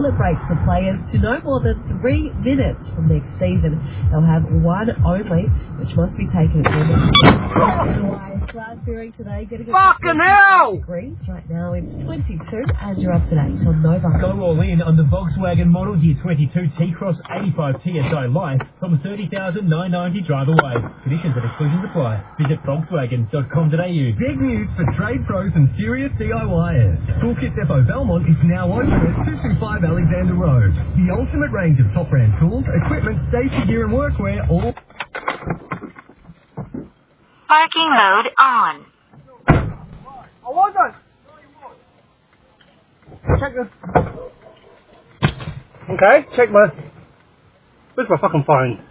limit breaks for players to no more than 3 minutes from next season. They'll have one only, which must be taken at cloud fearing today. Getting Fucking hell! Degrees. Right now it's 22, and you're up to date on Nova. Go all in on the Volkswagen Model Year 22 T-Cross 85 TSI Light from $30,990 drive away. Conditions and exclusions apply. Visit Volkswagen.com.au. Big news for trade pros and serious DIYers. Toolkit Depot Belmont is now open at 225 Alexander Road. The ultimate range of top brand tools, equipment, safety gear and workwear, all... Parking mode on. I wasn't! Check this. Okay, check my... Where's my fucking phone?